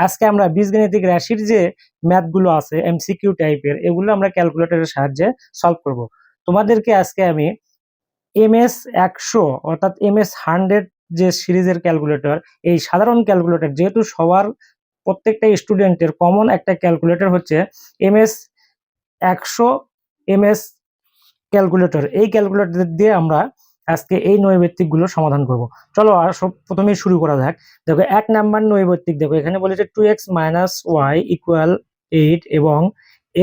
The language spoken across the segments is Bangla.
আজকে আমরা বীজগণিতিক রাশির যে ম্যাথগুলো আছে এমসিকিউ টাইপের, এগুলো আমরা ক্যালকুলেটরের সাহায্যে সলভ করব। তোমাদেরকে আজকে আমি MS 100 অর্থাৎ MS 100 যে সিরিজের ক্যালকুলেটর, এই সাধারণ ক্যালকুলেটর যেহেতু সবার প্রত্যেকটা স্টুডেন্টের কমন একটা ক্যালকুলেটর হচ্ছে MS 100 MS ক্যালকুলেটর, এই ক্যালকুলেটর দিয়ে আমরা আজকে এই নৈবেত্তিক গুলো সমাধান করব। চলো আর সব প্রথমেই শুরু করা যাক। দেখো 1 নাম্বার নৈবেত্তিক, দেখো এখানে বলেছে 2x - y = 8 এবং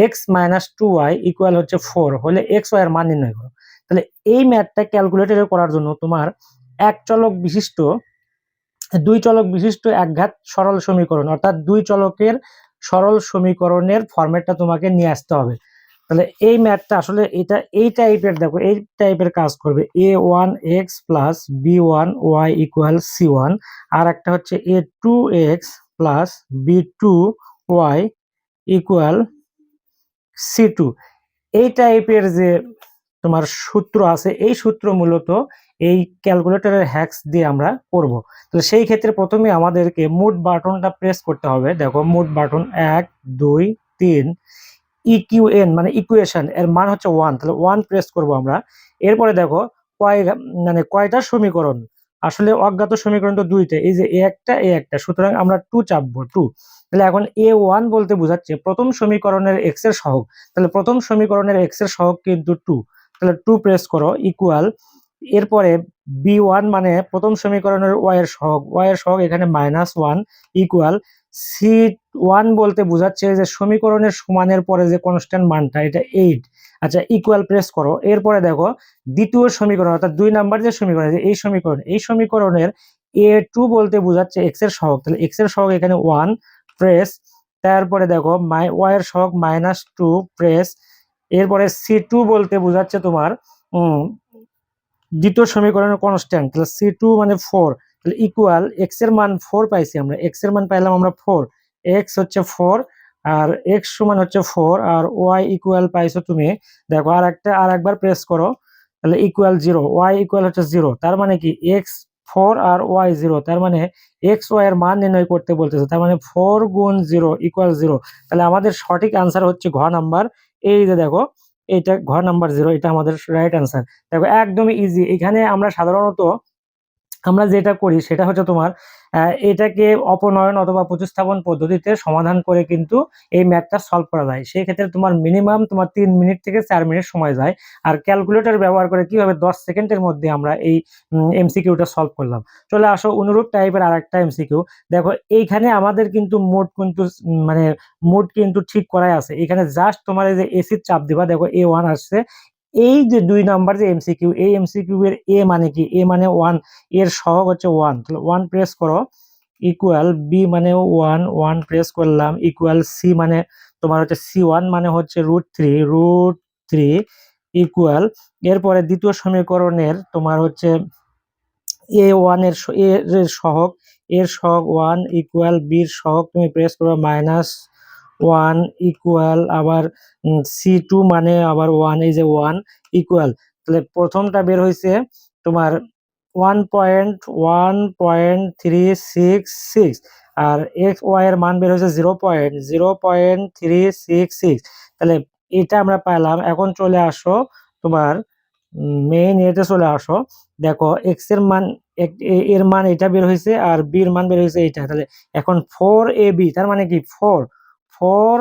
x - 2y = 4 হলে x y এর মান নির্ণয় করো। তাহলে এই ম্যাথটা ক্যালকুলেটরে করার জন্য তোমার দুই চলক বিশিষ্ট একঘাত সরল সমীকরণ অর্থাৎ দুই চলকের সরল সমীকরণের ফরম্যাটটা তোমাকে নিয়ে আসতে হবে। তাহলে এই ম্যাথটা আসলে এটা এই টাইপের, দেখো এই টাইপের কাজ করবে। a1x + b1y = c1, আর একটা হচ্ছে a2x + b2y = c2। এই টাইপের যে তোমার সূত্র আছে, এই সূত্র মূলত এই ক্যালকুলেটরের হ্যাক্স দিয়ে আমরা করব। তো সেই ক্ষেত্রে প্রথমে আমাদেরকে মোড বাটনটা প্রেস করতে হবে। দেখো মোড বাটন 1 2 3, ইকিউএন মানে ইকুয়েশন এর মান হচ্ছে 1, তাহলে 1 প্রেস করব আমরা। এরপরে দেখো কয়টা সমীকরণ, আসলে অজ্ঞাত সমীকরণ তো দুইটা, এই যে এ একটা, সুতরাং আমরা 2 চাপবো 2। তাহলে এখন A1 বলতে বোঝাচ্ছে প্রথম সমীকরণের এক্স এর সহগ, তাহলে প্রথম সমীকরণের এক্স এর সহগ কিন্তু 2, তাহলে 2 প্রেস করো ইকুয়াল। এরপরে B1 মানে প্রথম সমীকরণের ওয়াই এর সহগ এখানে -1 ইকুয়াল C1 বলতে বোঝাচ্ছে যে সমীকরণের সমানের পরে যে কনস্ট্যান্ট মানটা এটা 8। আচ্ছা ইকুয়াল প্রেস করো। এরপরে দেখো দ্বিতীয় সমীকরণ অর্থাৎ 2 নাম্বার যে সমীকরণ, এই সমীকরণের A2 বলতে বোঝাচ্ছে এক্স এর সহগ, তাহলে এক্স এর সহগ এখানে 1 প্রেস। তারপরে দেখো ওয়াই এর সহগ -2 প্রেস। এরপরে C2 বলতে বোঝাচ্ছে তোমার দ্বিতীয় সমীকরণের কনস্ট্যান্ট, তাহলে C2 মানে 4, তাহলে ইকুয়াল এক্স এর মান 4 পাইছি আমরা, এক্স এর মান পাইলাম আমরা 4, এক্স হচ্ছে 4 আর এক্স সমান হচ্ছে 4 আর ওয়াই ইকুয়াল পাইছো তুমি। দেখো আর একবার প্রেস করো, তাহলে ইকুয়াল 0, ওয়াই ইকুয়াল হচ্ছে 0, তার মানে কি এক্স 4 আর ওয়াই 0, তার মানে এক্স ওয়াই এর মান নির্ণয় করতে বলতেছে, তার মানে 4 গুণ 0 = 0। তাহলে আমাদের সঠিক আনসার হচ্ছে ঘ নাম্বার। এই যে দেখো এইটা ঘ নাম্বার 0, এটা আমাদের রাইট আনসার। দেখো একদমই ইজি। এখানে আমরা সাধারণত আমরা যেটা করি সেটা হচ্ছে তোমার এটাকে অপনয়ন অথবা প্রতিস্থাপন পদ্ধতিতে সমাধান করে কিন্তু এই ম্যাথটা সলভ করা যায়। সেই ক্ষেত্রে তোমার মিনিমাম তোমার 3 মিনিট থেকে 4 মিনিট সময় যায়। আর ক্যালকুলেটর ব্যবহার করে কিভাবে 10 সেকেন্ডের মধ্যে আমরা এই এমসিকিউটা সলভ করলাম। চলে আসো অনুরূপ টাইপের আরেকটা এমসিকিউ। দেখো এইখানে আমাদের কিন্তু মোড কিন্তু ঠিক করাই আছে। এখানে জাস্ট তোমার এই যে এসিড চাপ দিবা, দেখো A1 আসছে। এই যে 2 নাম্বার যে এমসিকিউ, এই এমসিকিউ এর এ মানে কি, এ মানে 1, এর সহগ হচ্ছে 1, তাহলে 1 প্রেস করো ইকুয়াল বি মানে 1, 1 প্রেস করলাম ইকুয়াল সি মানে তোমার হচ্ছে C1 মানে হচ্ছে √3 ইকুয়াল। এরপরে দ্বিতীয় সমীকরণের তোমার হচ্ছে A1 এর সহগ, এর সহগ 1 ইকুয়াল বির সহগ তুমি প্রেস করো -1 ইকুয়াল আবার C2 মানে আবার 1, এই যে 1 ইকুয়াল। তাহলে প্রথমটা বের হয়েছে তোমার 1.1366 আর এক্স ওয়াই এর মান বের হয়েছে 0.0366। তাহলে এটা আমরা পাইলাম। এখন চলে আসো তোমার মেইন এতে চলে আসো। দেখো এক্স এর মান এর মান এটা বের হয়েছে আর বি এর মান বের হয়েছে এইটা। তাহলে এখন 4ab, তার মানে কি 4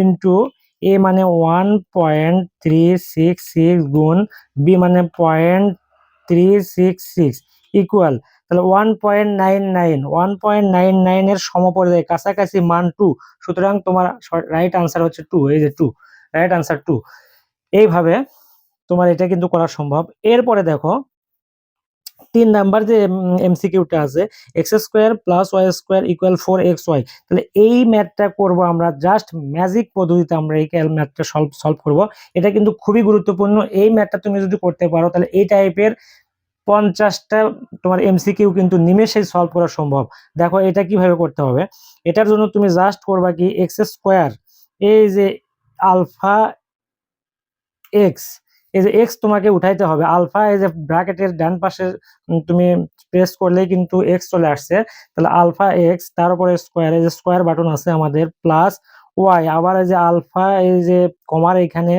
ইন্টু এ মানে 1.366 গুণ বি মানে 0.366 ইকুয়াল। তাহলে 1.99 এর সমপর্যায়ে কাছাকাছি মান 2, সুতরাং তোমার রাইট আনসার হচ্ছে 2, এই যে 2, রাইট আনসার 2। এইভাবে তোমার এটা কিন্তু করা সম্ভব। এরপরে দেখো 3 নাম্বার যে এমসিকিউটা আছে, x² + y² = 4xy। তাহলে এই ম্যাথটা করব আমরা জাস্ট ম্যাজিক পদ্ধতিতে, আমরা এই ম্যাথটা সলভ করব। এটা কিন্তু খুবই গুরুত্বপূর্ণ। এই ম্যাথটা তুমি যদি করতে পারো তাহলে এই টাইপের 50টা তোমার এমসিকিউ কিন্তু নিমেষেই সলভ করা সম্ভব। দেখো এটা কিভাবে করতে হবে। এটার জন্য তুমি জাস্ট করবা কি x², এই যে আলফা এক্স, এই যে এক্স তোমাকে উঠাইতে হবে, আলফা এই যে ব্র্যাকেটের ডান পাশে তুমি প্রেস করলেই কিন্তু এক্স চলে আসছে, তাহলে আলফা এক্স, তার উপরে স্কোয়ার, এই যে স্কোয়ার বাটন আছে আমাদের, প্লাস ওয়াই, আবার এই যে আলফা এই যে কমার এখানে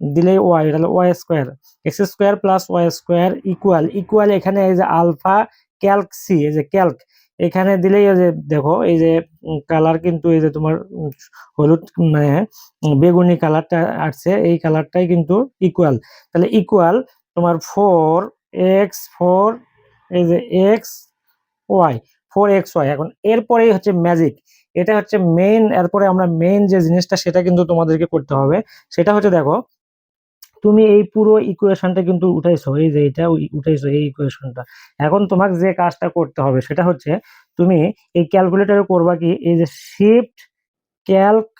দিলেই ওয়াই, তাহলে y square, x square plus y square equal, equal এখানে এই যে আলফা ক্যালক সি, এই যে ক্যালক এখানে দিলেই এই যে দেখো এই যে কালার কিন্তু এই যে তোমার হলুদ মানে বেগুনি কালারটা আসছে, এই কালারটাই কিন্তু ইকুয়াল, তাহলে ইকুয়াল তোমার 4x4 এই যে এক্স ওয়াই, 4xy। এখন এরপরেই হচ্ছে ম্যাজিক, এটা হচ্ছে মেইন, এরপরে আমরা মেইন যে জিনিসটা সেটা কিন্তু তোমাদেরকে করতে হবে, সেটা হচ্ছে দেখো তুমি এই পুরো ইকুয়েশনটা কিন্তু উঠাইছো, এই যে এটা উঠাইছো এই ইকুয়েশনটা, এখন তোমাকে যে কাজটা করতে হবে সেটা হচ্ছে তুমি এই ক্যালকুলেটরে করবা কি, এই যে শিফট ক্যালক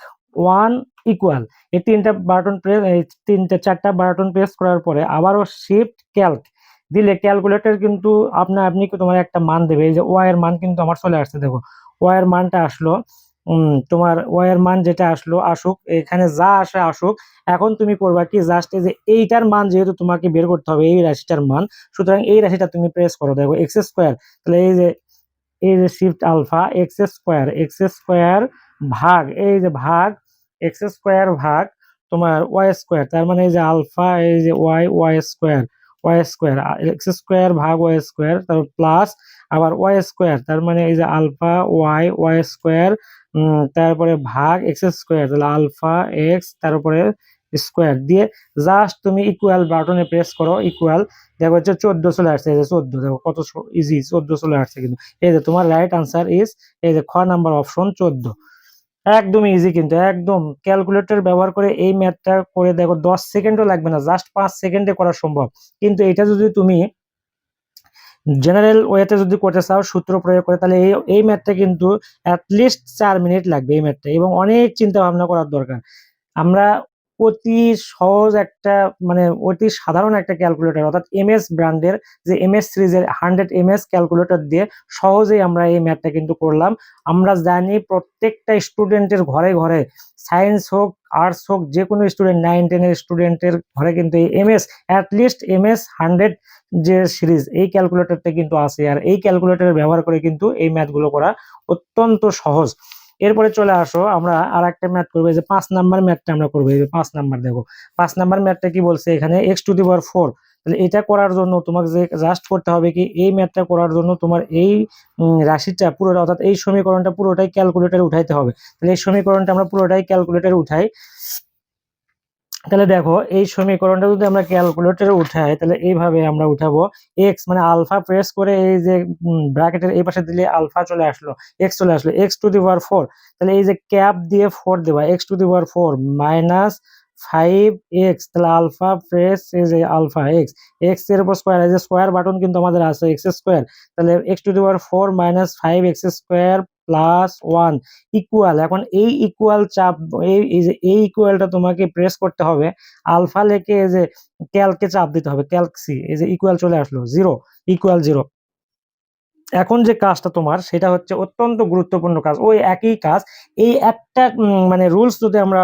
1 ইকুয়াল, এই তিনটা বাটন প্রেস, এই তিনটা চারটা বাটন প্রেস করার পরে আবারও শিফট ক্যালক দিলে ক্যালকুলেটর কিন্তু আপনি তোমার একটা মান দেবে, এই যে ওয়াই এর মান কিন্তু আমার চলে আসছে, দেখো ওয়াই এর মানটা আসলো, তোমার ওয়াই এর মান যেটা আসলো আসুক, এখানে যা আসে আসুক, এখন তুমি করবা কি, জাস্ট এই যে এইটার মান যেহেতু তোমাকে বের করতে হবে এই রাশিটার মান, সুতরাং এই রাশিটা তুমি প্রেস করো, দেখো এক্স স্কোয়ার, তাহলে এই যে শিফট আলফা এক্স স্কোয়ার ভাগ এই যে ভাগ এক্স স্কোয়ার ভাগ তোমার ওয়াই স্কোয়ার, তার মানে এই যে আলফা এই যে ওয়াই স্কোয়ার এক্স স্কোয়ার ভাগ ওয়াই স্কোয়ার, তারপর প্লাস আবার ওয়াই স্কোয়ার, তার মানে এই যে আলফা ওয়াই স্কোয়ার, তারপরে ভাগ এক্স স্কোয়ার, তাহলে আলফা এক্স তারপরে স্কোয়ার দিয়ে জাস্ট তুমি ইকুয়াল বাটনে প্রেস করো, ইকুয়াল, দেখো হচ্ছে 14 চলে আসছে, এই যে 14, দেখো কত ইজি, 14 চলে আসছে কিন্তু, এই যে তোমার রাইট আনসার ইজ এই যে খ নাম্বার অপশন 14, একদম ইজি কিন্তু, একদম ক্যালকুলেটর ব্যবহার করে এই ম্যাথটা করে দেখো 10 সেকেন্ডও লাগবে না, জাস্ট 5 সেকেন্ডে করা সম্ভব, কিন্তু এটা যদি তুমি জেনারেল ওয়েতে যদি করতে চাও সূত্র প্রয়োগ করে, তাহলে এই ম্যাথটা কিন্তু অ্যাটলিস্ট 4 মিনিট লাগবে এই ম্যাথটা, এবং অনেক চিন্তা ভাবনা করার দরকার। আমরা অতি সহজ একটা মানে অতি সাধারণ একটা ক্যালকুলেটর অর্থাৎ এমএস ব্র্যান্ডের যে এমএস সিরিজের 100 ms ক্যালকুলেটর দিয়ে সহজেই আমরা এই ম্যাথটা কিন্তু করলাম। আমরা জানি প্রত্যেকটা স্টুডেন্টের ঘরে ঘরে, সায়েন্স হোক আর্টস হোক, যে কোনো স্টুডেন্ট 9-10 স্টুডেন্টের ঘরে কিন্তু এই এমএস, অ্যাটলিস্ট এমএস 100 যে সিরিজ এই ক্যালকুলেটরটা কিন্তু আছে, আর এই ক্যালকুলেটর ব্যবহার করে কিন্তু এই ম্যাথগুলো করা অত্যন্ত সহজ। এরপরে চলে আসো আমরা আর একটা ম্যাথ করবো, এই যে 5 নাম্বার ম্যাথটা আমরা করবো, এই যে 5 নাম্বার, দেখো 5 নাম্বার ম্যাথটা কি বলছে এখানে, x⁴, তাহলে এটা করার জন্য তোমাকে যে জাস্ট করতে হবে কি, এই ম্যাথটা করার জন্য তোমার এই রাশিটা পুরোটা অর্থাৎ এই সমীকরণটা পুরোটাই ক্যালকুলেটরে উঠাইতে হবে, তাহলে এই সমীকরণটা আমরা পুরোটাই ক্যালকুলেটরে উঠাই, তাহলে দেখো এই সমীকরণটা যদি আমরা ক্যালকুলেটরে উঠাই তাহলে এইভাবে আমরা উঠাবো, এক্স মানে আলফা প্রেস করে এই যে ব্র্যাকেটের এই পাশে দিলে আলফা চলে আসলো, এক্স চলে আসলো, x⁴, তাহলে এই যে ক্যাপ দিয়ে 4 দেবা, x⁴ মাইনাস 5x, তাহলে আলফা প্রেস এই যে আলফা এক্স, এক্স এর উপর স্কোয়ার, এই যে স্কোয়ার বাটন কিন্তু আমাদের আছে এক্স স্কোয়ার, তাহলে x⁴ minus 5x² plus 1 equal, এখন এই ইকুয়াল চাপ এই যে এই ইকুয়ালটা তোমাকে প্রেস করতে হবে, আলফা লেখে এই যে ক্যালকে চাপ দিতে হবে, ক্যালক সি, এই যে ইকুয়াল চলে আসলো 0, ইকুয়াল 0। এখন যে কাজটা তোমার সেটা হচ্ছে অত্যন্ত গুরুত্বপূর্ণ কাজ, ওই একই কাজ, এই একটা মানে রুলস যদি আমরা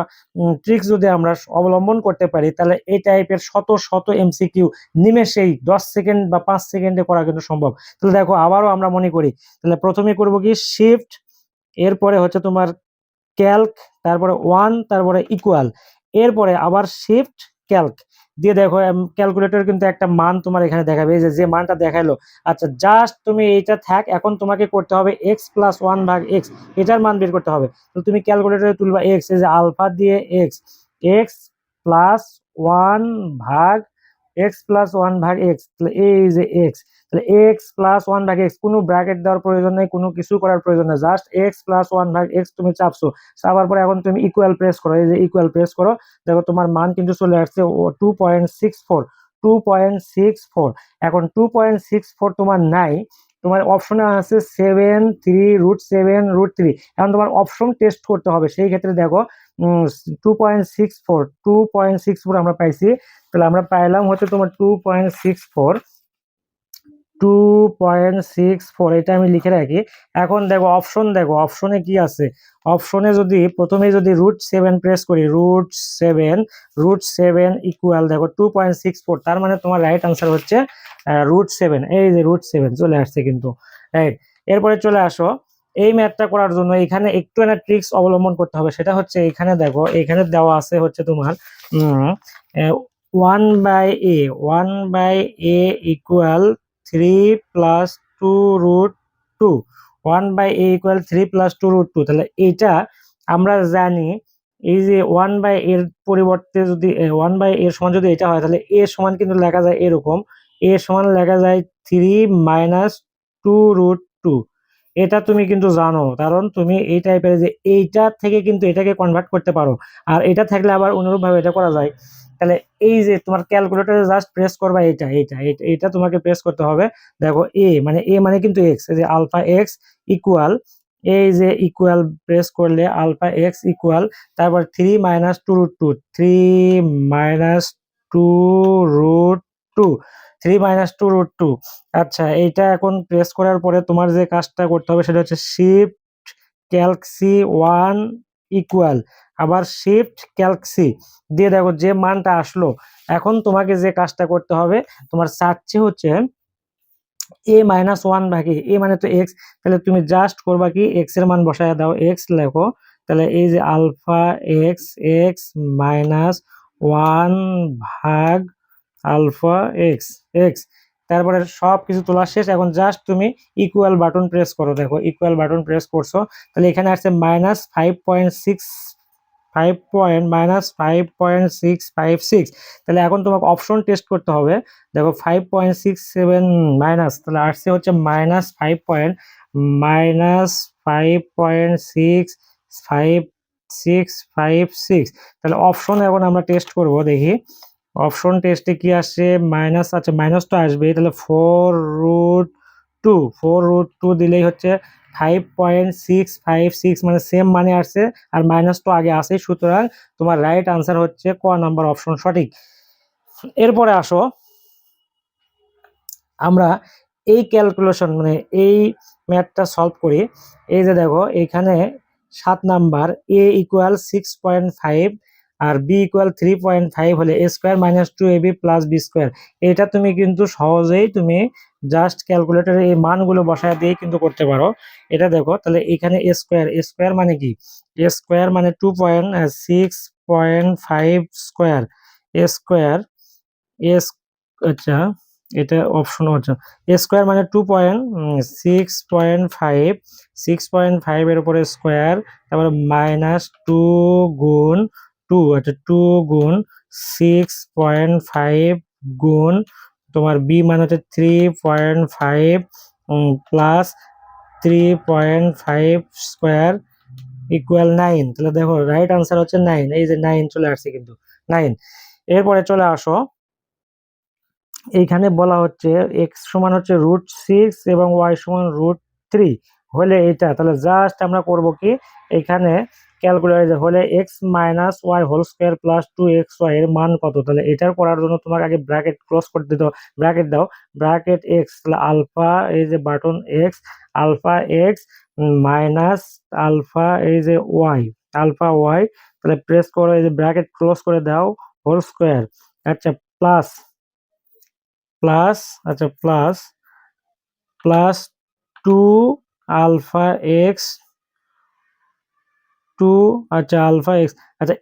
ট্রিক্স যদি আমরা অবলম্বন করতে পারি, তাহলে এই টাইপের শত শত এমসিকিউ নিমেষেই 10 সেকেন্ড বা 5 সেকেন্ডে করা কিন্তু সম্ভব। তাহলে দেখো আবারও আমরা মনে করি, তাহলে প্রথমে করব কি শিফট, এরপরে হচ্ছে তোমার ক্যালক, তারপরে 1, তারপরে ইকুয়াল, এরপরে আবার শিফট ক্যালক দিয়ে দেখো ক্যালকুলেটর কিন্তু একটা মান তোমার এখানে দেখাবে, এই যে মানটা দেখাইলো। আচ্ছা জাস্ট তুমি এইটা থাক, এখন তোমাকে করতে হবে x+1/x, এটার মান বের করতে হবে, তো তুমি ক্যালকুলেটরে তুলবা এক্স, এই যে আলফা দিয়ে এক্স, x+1/x, তাহলে এই যে এক্স, তাহলে x+1/x, কোনো ব্র্যাকেট দেওয়ার প্রয়োজন নেই, কোনো কিছু করার প্রয়োজন নেই, জাস্ট x+1/x তুমি চাপছো, চাপার পরে এখন তুমি ইকুয়াল প্রেস করো, এই যে ইকুয়াল প্রেস করো, দেখো তোমার মান কিন্তু চলে আসছে 2.64। এখন 2.64 তোমার নাই, তোমার অপশনে আছে 7 3√7√3, এখন তোমার অপশন টেস্ট করতে হবে, সেই ক্ষেত্রে দেখো 2.64 আমরা পাইছি, তাহলে আমরা পাইলাম হচ্ছে তোমার 2.64 2.64 এটা আমি লিখে রাখি। এখন দেখো অপশনে কি আছে। অপশনে যদি প্রথমে যদি √7 প্রেস করি, √7 ইকুয়াল দেখো 2.64, তার মানে তোমার রাইট আনসার হচ্ছে √7। এই যে √7 চলে আসছে কিন্তু, রাইট। এরপরে চলে আসো, এই ম্যাথটা করার জন্য এখানে একটু একটা ট্রিক্স অবলম্বন করতে হবে। সেটা হচ্ছে এখানে দেখো, এখানে দেওয়া আছে হচ্ছে তোমার 1/a equal 3 plus 2√2, 1/a equal 3 plus 2√2। তাহলে এটা আমরা জানি, এই যে 1/a এর পরিবর্তে যদি 1/a এর সমান যদি এটা হয়, তাহলে a সমান কিন্তু লেখা যায় এরকম, a সমান লেখা যায় 3 মাইনাস 2√2। এটা তুমি কিন্তু জানো, কারণ তুমি এই টাইপের যে এইটা থেকে কিন্তু এটাকে কনভার্ট করতে পারো। আর এটা থাকলে আবার অনুরূপভাবে এটা করা যায়। তাহলে এই যে তোমার ক্যালকুলেটরে জাস্ট প্রেস করবা, এটা তোমাকে প্রেস করতে হবে। দেখো এ মানে কিন্তু এক্স, এই যে আলফা এক্স ইকুয়াল, এই যে ইকুয়াল প্রেস করলে আলফা এক্স ইকুয়াল, তারপর 3 মাইনাস 2√2, 3 মাইনাস 2√2। আচ্ছা, এইটা এখন প্রেস করার পরে তোমার যে কাজটা করতে হবে সেটা হচ্ছে শিফট ক্যালক সি 1 ইকুয়াল, আবার শিফট ক্যালক সি দিয়ে দেখো যে মানটা আসলো। এখন তোমাকে যে কাজটা করতে হবে, তোমার চাচ্ছে হচ্ছে a-1 এ মানে তো এক্স, তাহলে তুমি জাস্ট করবা কি, এক্স এর মান বসায় দাও, এক্স লেখো। তাহলে এই যে আলফা এক্স, এক্স মাইনাস 1 ভাগ আলফা এক্স, এক্স। তারপরে সব কিছু তোলা শেষ, এখন জাস্ট তুমি ইকুয়াল বাটন প্রেস করো। দেখো ইকুয়াল বাটন প্রেস করছো, তাহলে এখানে আসছে -5.656। তাহলে এখন তোমাকে অপশন টেস্ট করতে হবে। দেখো 5.67 মাইনাস, তাহলে আসছে হচ্ছে -5.6656। তাহলে অপশন এখন আমরা টেস্ট করব, দেখি অপশন টেস্টে কি আসছে। মাইনাস, আচ্ছা মাইনাস তো আসবেই, তাহলে 4√2 দিলেই হচ্ছে 5.656, মানে সেম মানে আসছে, আর মাইনাস তো আগে আসেই, সুতরাং তোমার রাইট আনসার হচ্ছে ক নাম্বার অপশন সঠিক। এরপরে আসো, আমরা এই ক্যালকুলেশন মানে এই ম্যাথটা সলভ করি। এই যে দেখো এখানে 7 নাম্বার, এ ইকুয়াল 6.5 আর বি ইকুয়াল 3.5 হলে A square minus 2ab plus B square. এটা তুমি কিন্তু সহজেই তুমি জাস্ট ক্যালকুলেটরে এই মানগুলো বসায় দিয়ে কিন্তু করতে পারো। এটা দেখো, তাহলে এখানে এ স্কোয়ার মানে কি, এ স্কোয়ার মানে 2.6.5 স্কোয়ার, এ স্কোয়ার এস, আচ্ছা এটা অপশন, আচ্ছা এ স্কোয়ার মানে 2.6.5 এর উপরে স্কোয়ার, তারপরে -2 গুণ 2, আচ্ছা 2 গুণ 6.5 গুণ তোমার বি মানে হচ্ছে 3.5 প্লাস 3.5 স্কোয়ার ইকুয়াল 9। তাহলে দেখো রাইট আনসার হচ্ছে 9, এই যে 9 চলে আসছে কিন্তু 9। এরপরে চলে আসো, এইখানে বলা হচ্ছে এক্স সমান হচ্ছে √6 এবং ওয়াই সমান √3 হলে এটা, তাহলে জাস্ট আমরা করব কি, এখানে ক্যালকুলেটর হলে x minus y whole square plus 2xy এর মান কত। তাহলে এটার করার জন্য তোমাকে আগে ব্র্যাকেট ক্লোজ করতে দাও, ব্র্যাকেট দাও, ব্র্যাকেট এক্স, তাহলে আলফা এই যে button x, alpha x minus alpha এই যে ওয়াই, আলফা ওয়াই, তাহলে প্রেস করো, এই যে ব্র্যাকেট ক্লোজ করে দাও, হোল স্কোয়ার, আচ্ছা প্লাস প্লাস, আচ্ছা প্লাস প্লাস 2 আলফা এক্স, 2, আচ্ছা আলফা এক্স, আচ্ছা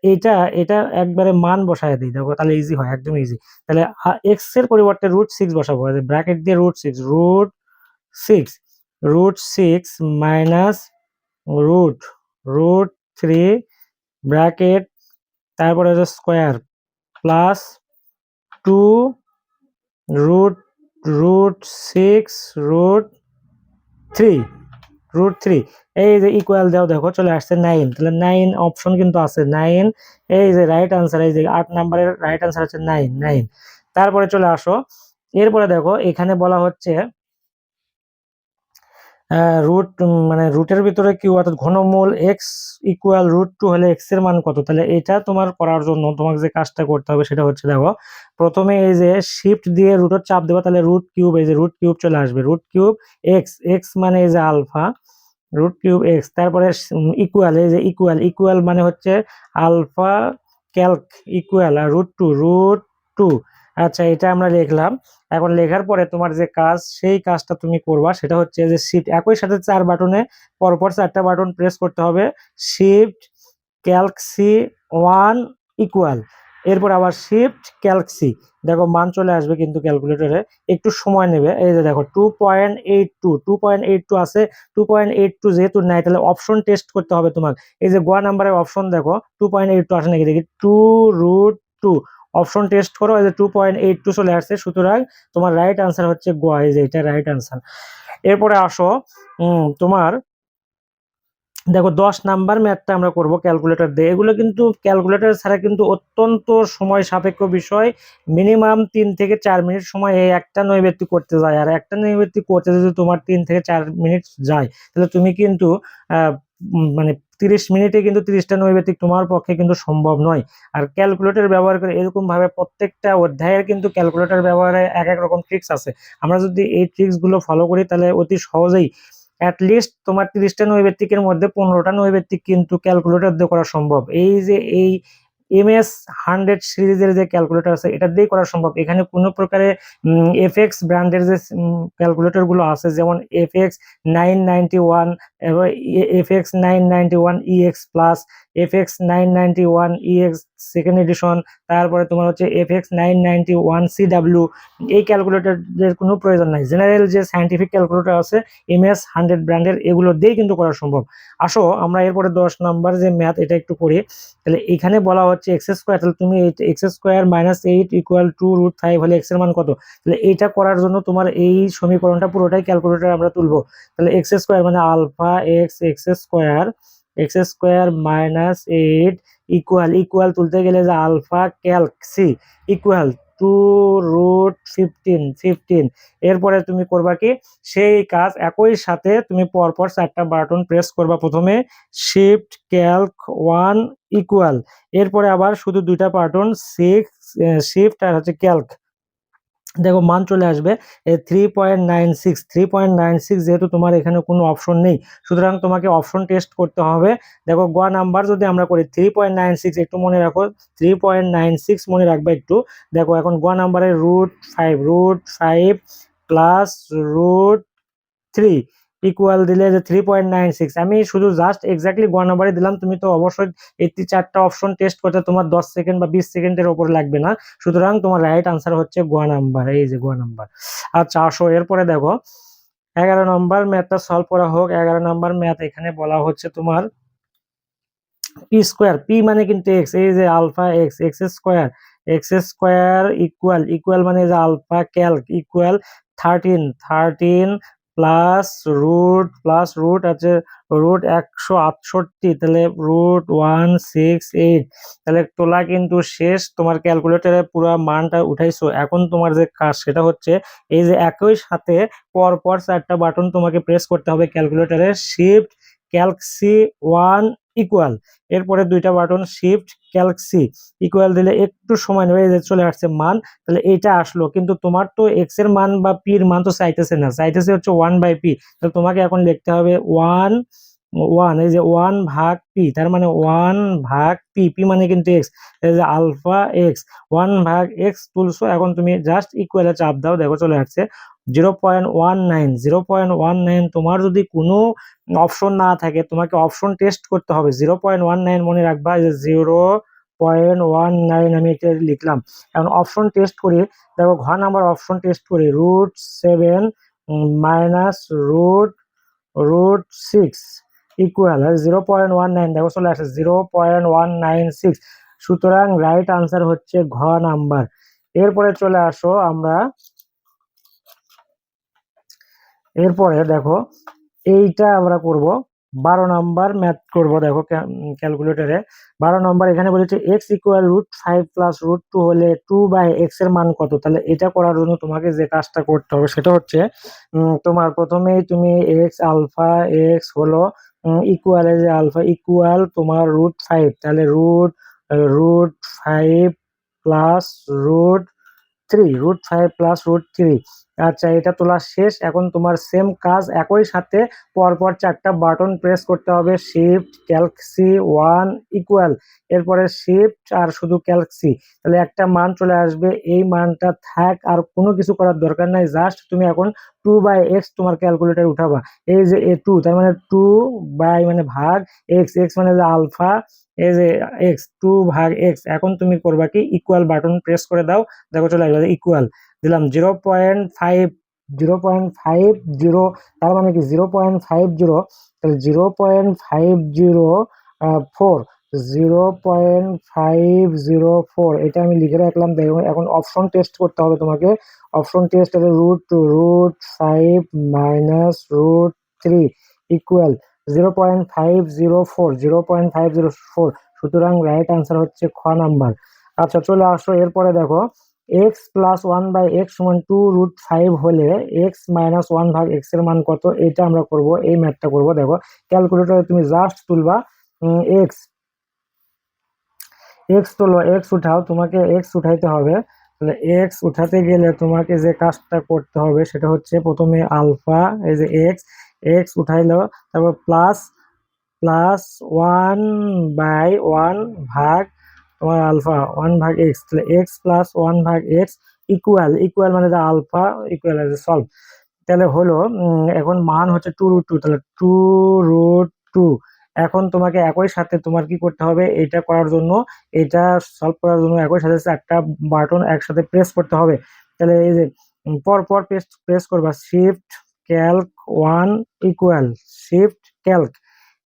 এটা একবারে মান বসায় দিই, দেখো তাহলে ইজি হয়, একদম ইজি। তাহলে এক্স এর পরিবর্তে √6 বসাবো, ব্র্যাকেট দিয়ে six root six minus root root three bracket, তারপরে হচ্ছে square plus 2 root root six √3 এই যে ইকুয়াল দাও, দেখো চলে আসছে 9। তাহলে 9 অপশন কিন্তু আছে 9, এই যে রাইট আনসার, এই যে 8 নাম্বারের রাইট আনসার হচ্ছে 9। তারপরে চলে আসো, এরপরে দেখো এখানে বলা হচ্ছে রুট মানে রুটের ভিতরে কিউ অর্থাৎ ঘনমূল এক্স ইকুয়াল √2 হলে এক্স এর মান কত। তাহলে এটা তোমার করার জন্য তোমাকে যে কাজটা করতে হবে সেটা হচ্ছে, দেখো প্রথমে এই যে শিফট দিয়ে রুটের চাপ দেবো, তাহলে √3, এই যে √3 চলে আসবে, √3 এক্স, এক্স মানে এই যে আলফা, √3 এক্স, তারপরে ইকুয়াল, এই যে ইকুয়াল, ইকুয়াল মানে হচ্ছে আলফা ক্যালক ইকুয়াল আর √2 আচ্ছা এটা আমরা লিখলাম। এখন লেখার পরে তোমার যে কাজ, সেই কাজটা তুমি করবা সেটা হচ্ছে যে শিফট, একই সাথে 4 বাটনে পরপর 4টা বাটন প্রেস করতে হবে। শিফট ক্যালক সি 1 ইকুয়াল, এরপর আবার শিফট ক্যালক সি, দেখো মান চলে আসবে কিন্তু ক্যালকুলেটরে, একটু সময় নেবে। এই যে দেখো 2.82 আছে, 2.82 যেহেতু নাই তাহলে অপশন টেস্ট করতে হবে তোমার। এই যে গ নাম্বারের অপশন দেখো 2.82 আসে নাকি দেখি, 2√2 অপশন টেস্ট করো, এই যে 2.82 চলে আসছে, সুতরাং তোমার রাইট আনসার হচ্ছে গ, এই যে এটা রাইট আনসার। এরপরে আসো তোমার দেখো 10 নাম্বার ম্যাথটা আমরা করব ক্যালকুলেটর দিয়ে। এগুলো কিন্তু ক্যালকুলেটর ছাড়া কিন্তু অত্যন্ত সময় সাপেক্ষ বিষয়, মিনিমাম 3 থেকে 4 মিনিট সময় এই একটা নৈবেদ্যিক করতে যায়, আর একটা নৈবেদ্যিক করতে যদি তোমার 3 থেকে 4 মিনিট যায় তাহলে তুমি কিন্তু মানে 30 মিনিটে কিন্তু 30টা নৈবেদ্যিক তোমার পক্ষে কিন্তু সম্ভব নয়। আর ক্যালকুলেটর ব্যবহার করে এরকম ভাবে প্রত্যেকটা অধ্যায়ের কিন্তু ক্যালকুলেটর ব্যবহারে এক এক রকম ট্রিক্স আছে, আমরা যদি এই ট্রিক্স গুলো ফলো করি তাহলে অতি সহজেই অ্যাটলিস্ট তোমার 30টা নৈবেত্তিকের মধ্যে 15টা নৈবেত্তিক কিন্তু ক্যালকুলেটর দিয়ে করা সম্ভব। এই যে এই MS 100 সিরিজের যে ক্যালকুলেটর আছে এটা দিয়ে করা সম্ভব। এখানে কোনো প্রকারে এফএক্স ব্র্যান্ডের যে ক্যালকুলেটর গুলো আছে, যেমন FX 991 এবং FX 991 EX plus, FX 991 EX second addition, তারপরে তোমার হচ্ছে FX 991CW, এই ক্যালকুলেটরের কোনো প্রয়োজন নাই। জেনারেল যে সায়েন্টিফিক ক্যালকুলেটর আছে MS 100 ব্র্যান্ডের, এগুলো দিয়েই কিন্তু করা সম্ভব। আসো আমরা এরপরে 10 নাম্বার যে ম্যাথ এটা একটু করি। তাহলে এখানে বলা হচ্ছে এক্স স্কোয়ার, তাহলে তুমি এক্স স্কোয়ার -8 ইকুয়াল টু √5 হলে এক্স এর মান কত। তাহলে এইটা করার জন্য তোমার এই সমীকরণটা পুরোটাই ক্যালকুলেটর আমরা তুলবো। তাহলে এক্স স্কোয়ার মানে alpha x, x square -8 equal, equal তুলতে গেলে যে আলফা ক্যালক সি ইকুয়াল 2√15। এরপরে তুমি করবা কি, সেই কাজ একই সাথে তুমি পরপর 4টা বাটন প্রেস করবা। প্রথমে শিফট ক্যালক 1 ইকুয়াল, এরপরে আবার শুধু 2টা বাটন শিফট আর হচ্ছে ক্যালক, দেখো মান চলে আসবে 3.96। যেহেতু তোমার এখানে কোনো অপশন নেই সুতরাং তোমাকে অপশন টেস্ট করতে হবে। দেখো গ নাম্বার যদি আমরা করি 3.96, একটু মনে রাখো 3.96 মনে রাখবে একটু। দেখো এখন গ নাম্বারে √5 প্লাস √3 ইকুয়াল দিলে যে 3.96, আমি শুধু জাস্ট এক্স্যাক্টলি গ নাম্বারে দিলাম, তুমি তো অবশ্যই এই 4টা অপশন টেস্ট করতে তোমার 10 সেকেন্ড বা 20 সেকেন্ডের উপর লাগবে না, সুতরাং তোমার রাইট আনসার হচ্ছে গ নাম্বার, এই যে গ নাম্বার। আচ্ছা আসো এরপরে দেখো 11 নম্বর ম্যাথটা সলভ করা হোক। 11 নম্বর ম্যাথ এখানে বলা হচ্ছে তোমার পি স্কোয়ার, পি মানে কিন্তু এক্স, এই যে alpha x, x square equal, equal মানে যে alpha calc equal 13 plus root আছে √168, তাহলে √168। তাহলে তোলা কিন্তু শেষ, তোমার ক্যালকুলেটরে পুরো মানটা উঠাইছো। এখন তোমার যে কাজ সেটা হচ্ছে এই যে একই সাথে পরপর 4টা বাটন তোমাকে প্রেস করতে হবে ক্যালকুলেটরে, শিফট ক্যালক সি 1 ইকুয়াল, এরপরে 2টা button shift calc C equal দিলে একটু সময় নেবে, এই যে চলে আসছে মান। তাহলে এইটা আসলো, কিন্তু তোমার তো এক্স এর মান বা পি এর মান তো চাইতেছে না, চাইতেছে হচ্ছে 1/p। তাহলে তোমাকে এখন লিখতে হবে 1, এই যে 1/p, তার মানে 1/p, পি মানে কিন্তু এক্স, এই যে আলফা এক্স 1/x তুলছো, এখন তুমি জাস্ট ইকুয়ালে চাপ দাও, দেখো চলে আসছে 0.19। তোমার যদি কোনো অপশন না থাকে তোমাকে অপশন টেস্ট করতে হবে, 0.19 মনে রাখবা, যে 0.19 আমি এটা লিখলাম। এখন অপশন টেস্ট করি, দেখো ঘ নাম্বার অপশন টেস্ট করি √7 মাইনাস √6 ইকুয়াল 0.19, দেখো চলে আসে 0.196, সুতরাং রাইট আনসার হচ্ছে ঘ নাম্বার। এরপরে চলে আসো আমরা, এরপরে দেখো এইটা আমরা করব 12 নম্বর ম্যাথ করবো, দেখো ক্যালকুলেটরে 12 নম্বর এখানে বলেছে এক্স ইকুয়াল √5 প্লাস √2 হলে 2/x এর মান কত। তাহলে এটা করার জন্য তোমাকে যে কাজটা করতে হবে সেটা হচ্ছে তোমার প্রথমেই তুমি এক্স আলফা এক্স হলো ইকুয়াল, যে আলফা ইকুয়াল তোমার √5, তাহলে √5 প্লাস √3 আচ্ছা, এটা তোলা শেষ। এখন তোমার সেম কাজ একই সাথে পরপর 4টা বাটন প্রেস করতে হবে, শিফট ক্যালক সি 1 ইকুয়াল, এরপরে শিফট আর শুধু ক্যালক সি, তাহলে একটা মান চলে আসবে। এই মানটা থাক, আর কোনো কিছু করার দরকার নাই, জাস্ট তুমি এখন 2/x তোমার ক্যালকুলেটর উঠাবা। এই যে টু, তার মানে 2 মানে ভাগ এক্স, এক্স মানে যে আলফা, এই যে x 2/x। এখন তুমি করবা কি, ইকুয়াল বাটন প্রেস করে দাও, দেখো চলে আসবে ইকুয়াল, দিলাম 0.50, তার মানে কি 0.50, তাহলে 0.504, 0.504 এটা আমি লিখে রাখলাম। দেখো এখন অপশন টেস্ট করতে হবে তোমাকে, অপশন টেস্ট হলো √5 মাইনাস √3 ইকুয়াল 0.504, সুতরাং রাইট আনসার হচ্ছে খ নাম্বার। আচ্ছা চলে আসো, এরপরে দেখো এক্স প্লাস 1/x সমান 2√5 হলে এক্স মাইনাস 1/x এর মান কত, এটা আমরা করব, এই ম্যাথটা করব। দেখো ক্যালকুলেটরে তুমি জাস্ট তুলবা এক্স, এক্স তোলো, এক্স উঠাও, তোমাকে এক্স উঠাইতে হবে। তাহলে এক্স উঠাতে গেলে তোমাকে যে কাজটা করতে হবে সেটা হচ্ছে প্রথমে আলফা, এই যে এক্স, এক্স উঠাইলো, তারপর প্লাস প্লাস 1/1 ভাগ তোমার আলফা 1/x, তাহলে x plus 1/x equal, equal মানে যে আলফা ইকুয়াল আছে সলভ, তাহলে হলো এখন মান হচ্ছে 2√2, তাহলে 2√2। এখন তোমাকে একই সাথে তোমার কি করতে হবে, এটা করার জন্য, এটা সলভ করার জন্য একই সাথে 4টা বাটন একসাথে প্রেস করতে হবে। তাহলে এই যে পর পর প্রেস প্রেস করবা, shift Calc 1 equal, shift Calc,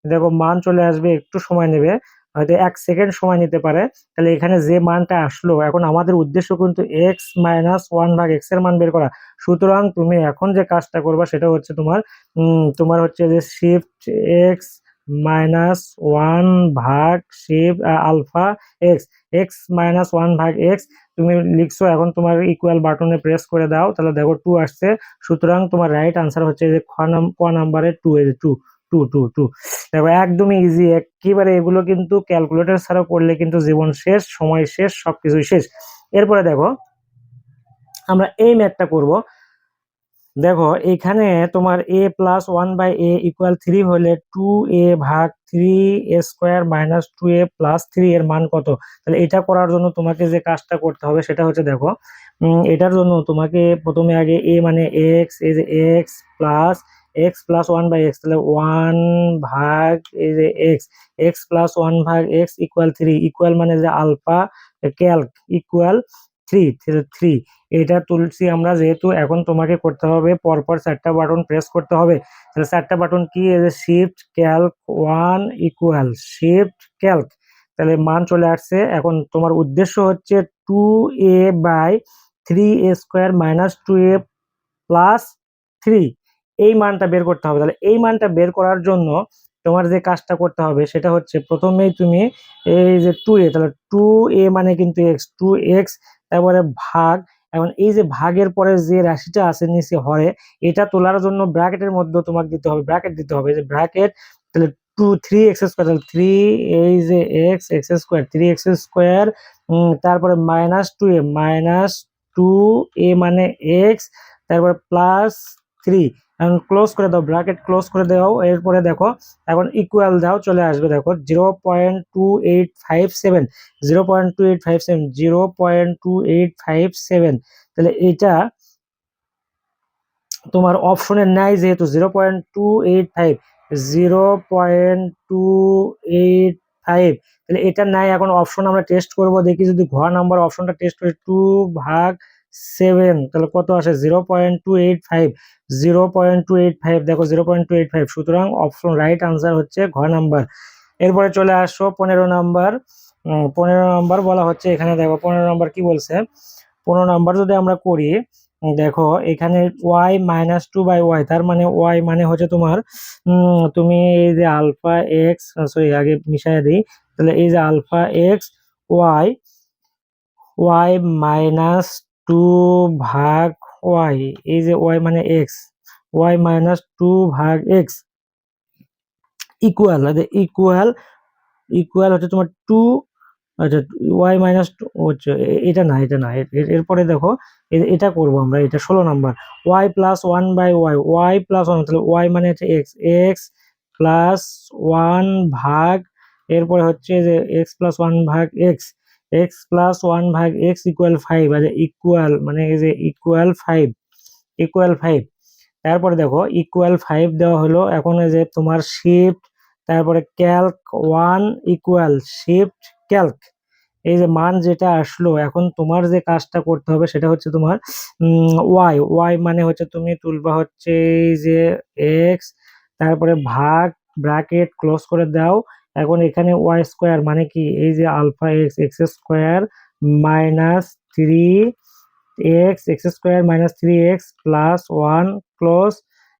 দেখো মান চলে আসবে, একটু সময় নেবে, হয়তো 1 সেকেন্ড সময় নিতে পারে। তাহলে এখানে যে মানটা আসলো, এখন আমাদের উদ্দেশ্য কিন্তু এক্স মাইনাস 1/x এর মান বের করা। সুতরাং তুমি এখন যে কাজটা করবা সেটা হচ্ছে তোমার হচ্ছে যে শিফট এক্স মাইনাস 1/শিফট alpha x, x minus 1/x তুমি লিখছো, এখন তোমার ইকুয়াল বাটনে প্রেস করে দাও, তাহলে দেখো 2 আসছে। সুতরাং তোমার রাইট আনসার হচ্ছে যে ক নাম্বারে 2, এই যে 2 2 2 2। দেখো একদমই ইজি একেবারে, এগুলো কিন্তু ক্যালকুলেটর ছাড়া করলে কিন্তু জীবন শেষ, সময় শেষ, সবকিছুই শেষ। এরপরে দেখো আমরা এই ম্যাথটা করব। দেখো এখানে তোমার a প্লাস 1/a ইকুয়াল 3 হলে 2a ভাগ 3a² মাইনাস 2a প্লাস 3 এর মান কত। তাহলে এটা করার জন্য তোমাকে যে কাজটা করতে হবে সেটা হচ্ছে, দেখো এটার জন্য তোমাকে প্রথমে আগে a মানে x, এই যে x plus x plus 1/x, তাহলে 1 ভাগ এই যে x plus 1/x equal 3, equal মানে যে আলফা ক্যালক ইকুয়াল 3, এটা তুলছি আমরা যেহেতু। এখন তোমাকে করতে হবে পরপর 4টা বাটন প্রেস করতে হবে। তাহলে 4টা বাটন কি, shift Calc 1 equal shift Calc, তাহলে মান চলে আসছে। এখন তোমার উদ্দেশ্য হচ্ছে 2a/3a² মাইনাস 2a প্লাস 3, এই মানটা বের করতে হবে। তাহলে এই মানটা বের করার জন্য তোমার যে কাজটা করতে হবে সেটা হচ্ছে, প্রথমেই তুমি এই যে 2a, তাহলে 2a মানে কিন্তু x, তারপরে ভাগ, এখন এই যে ভাগের পরে যে রাশিটা আছে নিচে হরে, এটা তোলার জন্য ব্র্যাকেটের মধ্যে তোমাকে দিতে হবে, ব্র্যাকেট দিতে হবে, যে ব্র্যাকেট, তাহলে 3x², তাহলে 3 এই যে x² 3x², তারপরে -2a মানে x, তারপর প্লাস 3, এখন ক্লোজ করে দাও, ব্র্যাকেট ক্লোজ করে দাও। এরপরে দেখো এখন ইকুয়াল দাও, চলে আসবে দেখো 0.2857, 0.2857, তাহলে এটা তোমার অপশনের নাই, যেহেতু 0.285, 0.285, তাহলে এটা নাই। এখন অপশন আমরা টেস্ট করব, দেখি যদি ঘ নাম্বার অপশনটা টেস্ট করি 2/7, তাহলে কত আসে 0.285, 0.285, দেখো 0.285, সুতরাং অপশন রাইট আনসার হচ্ছে ঘ নাম্বার। এরপরে চলে আসো 15 নাম্বার। 15 নাম্বার বলা হচ্ছে, এখানে দেখো 15 নাম্বার কি বলছে। 15 নাম্বার যদি আমরা করি, দেখো এখানে y minus two by y, তার মানে ওয়াই মানে হচ্ছে তোমার তুমি এই যে আলফা এক্স, সরি আগে মিশাই দিই, তাহলে এই যে alpha x y, y minus two ভাগ ওয়াই, এই যে ওয়াই মানে এক্স, ওয়াই মাইনাস টু ভাগ এক্স ইকুয়াল, ইকুয়াল, ইকুয়াল হচ্ছে তোমার টু, আচ্ছা ওয়াই মাইনাস টু হচ্ছে এটা না, এটা না, এরপরে দেখো এটা করবো আমরা, এটা 16 number, y plus one by y, y plus one, তাহলে ওয়াই মানে হচ্ছে এক্স, এক্স প্লাস ওয়ান ভাগ, এরপরে হচ্ছে যে এক্স প্লাস ওয়ান ভাগ এক্স, এক্স প্লাস ওয়ান ভাগ এক্স ইকুয়াল ফাইভ, আর ইকুয়াল মানে এই যে ইকুয়াল ফাইভ, ইকুয়াল ফাইভ। তারপরে দেখো ইকুয়াল ফাইভ দেওয়া হলো, এখন এই যে তোমার শিফট, তারপরে Calc one equal shift Calc, এই যে মান যেটা আসলো, এখন তোমার যে কাজটা করতে হবে সেটা হচ্ছে তোমার ওয়াই, ওয়াই মানে হচ্ছে তুমি তুলবা হচ্ছে এই যে এক্স, তারপরে ভাগ, ব্র্যাকেট ক্লোজ করে দাও। এখন এখানে ওয়াই স্কোয়ার মানে কি, এই যে alpha x, x square minus three x, x square minus three x plus one, close,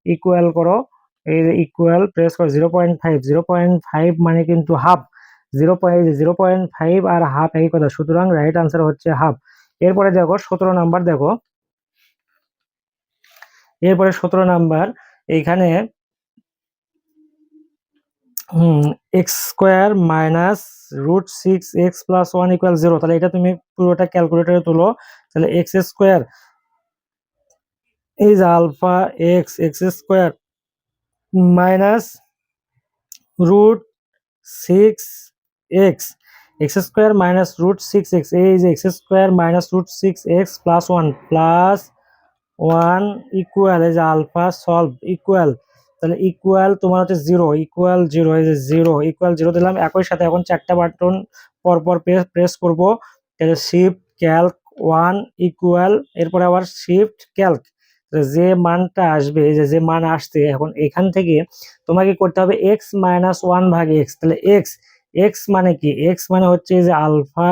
equal করো, এই যে ইকুয়াল প্রেস করো 0.5, 0.5 মানে কিন্তু হাফ, 0.5 আর হাফ একই কথা, সুতরাং রাইট আনসার হচ্ছে হাফ। এরপরে দেখো 17 নাম্বার, দেখো এরপরে 17 নাম্বার, এইখানে x square minus root six x plus one equal zero, তাহলে এটা তুমি পুরোটা ক্যালকুলেটরে তুলো, তাহলে এক্স স্কোয়ার এই যে alpha x, x square minus root six x, x square minus root six x, এই যে x square minus root six x plus one, plus one equal, এই যে আলফা সলভ ইকুয়াল, তাহলে ইকুয়াল তোমার হচ্ছে জিরো, ইকুয়াল জিরো, এই যে জিরো, ইকুয়াল জিরো দিলাম। একই সাথে এখন চারটা বাটন পরপর প্রেস করব, তাহলে শিফট ক্যালক ওয়ান ইকুয়াল, এরপরে আবার শিফট ক্যালক, যে মানটা আসবে, এই যে যে মান আসছে, এখন এখান থেকে তোমাকে করতে হবে এক্স মাইনাস ওয়ান ভাগ এক্স, তাহলে এক্স, এক্স মানে কি, এক্স মানে হচ্ছে যে আলফা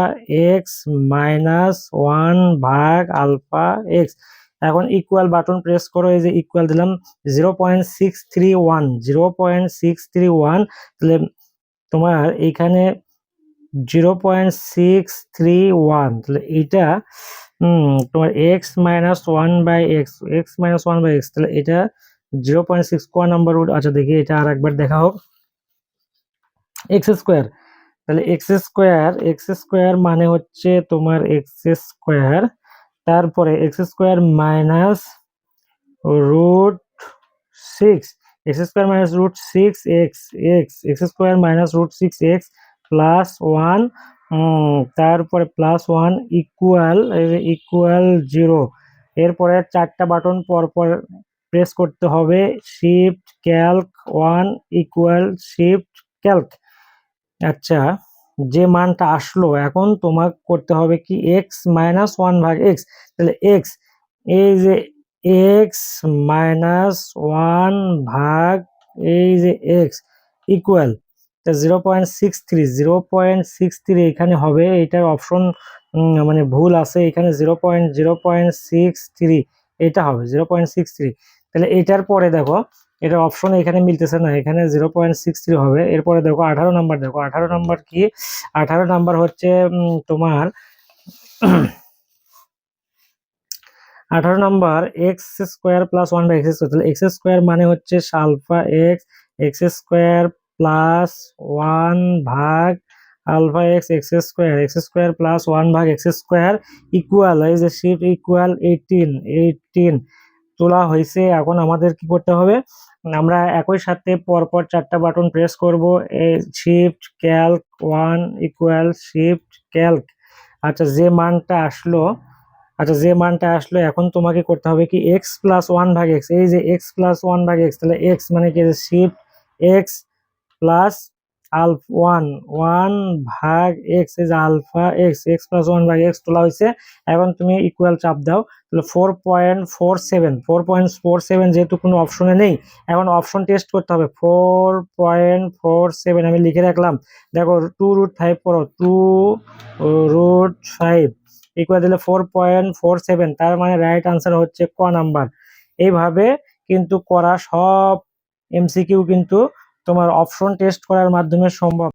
এক্স মাইনাস ওয়ান ভাগ আলফা এক্স। এখন ইকুয়াল বাটন প্রেস করো, এই যে ইকুয়াল দিলাম 0.631, 0.631, তাহলে তোমার এইখানে 0.631, তাহলে এইটা তোমার x minus one by x, x minus one by x, তাহলে এটা 0.6 কোয়া নাম্বার রুট। আচ্ছা দেখি এটা আর একবার দেখা হোক, এক্স স্কোয়ার, তাহলে এক্স স্কোয়ার, এক্স স্কোয়ার মানে হচ্ছে তোমার এক্স স্কোয়ার, তারপরে X square minus root six, X square minus root six x, X, x square minus root six x plus one, তারপরে plus one equal, equal zero. এরপরে চারটা বাটন পরপর প্রেস করতে হবে, shift calc one equal shift calc. আচ্ছা, যে মানটা আসলো এখন তোমাকে করতে হবে কি এক্স মাইনাস ওয়ান ভাগ এক্স, তাহলে এক্স, এই যে এক্স মাইনাস ওয়ান ভাগ এই যে এক্স ইকুয়াল 0.63, 0.63 এখানে হবে, এটার অপশন মানে ভুল আছে, এখানে 0.63 এটা হবে 0.63, তাহলে এটার পরে দেখো এটা অপশন এখানে মিলতেছে না, এখানে 0.63 হবে। এরপরে দেখো 18 নাম্বার, দেখো 18 নাম্বার কি, 18 নাম্বার হচ্ছে তোমার 18 number X square plus one by X square, তাহলে এক্স স্কোয়ার মানে হচ্ছে alpha x, x square plus one ভাগ alpha x, x square, x square plus one ভাগ এক্স স্কোয়ার ইকুয়াল, এই যে শিফট ইকুয়াল 18, 18 তোলা হয়েছে। এখন আমাদের কি করতে হবে, আমরা একই সাথে পরপর চারটা বাটন প্রেস করব, shift calc one equal shift calc. আচ্ছা যে মানটা আসলো, আচ্ছা যে মানটা আসলো এখন তোমাকে করতে হবে কি এক্স প্লাস ওয়ান ভাগ এক্স, এই যে এক্স প্লাস ওয়ান ভাগ এক্স, তাহলে এক্স মানে কি shift x plus alpha one, one ভাগ এক্স, এই যে alpha x, x plus one ভাগ এক্স তোলা হয়েছে। এখন তুমি ইকুয়াল চাপ দাও, তাহলে 4.47, 4.47 যেহেতু কোনো অপশনে নেই, এখন অপশন টেস্ট করতে হবে, 4.47 আমি লিখে রাখলাম। দেখো 2 রুট 5 করো, 2 রুট 5, ইকুয়াল দিলে 4.47, তার মানে রাইট আনসার হচ্ছে ক নাম্বার। এইভাবে কিন্তু করা সব এমসিকিউ কিন্তু তোমার অপশন টেস্ট করার মাধ্যমে সম্ভব।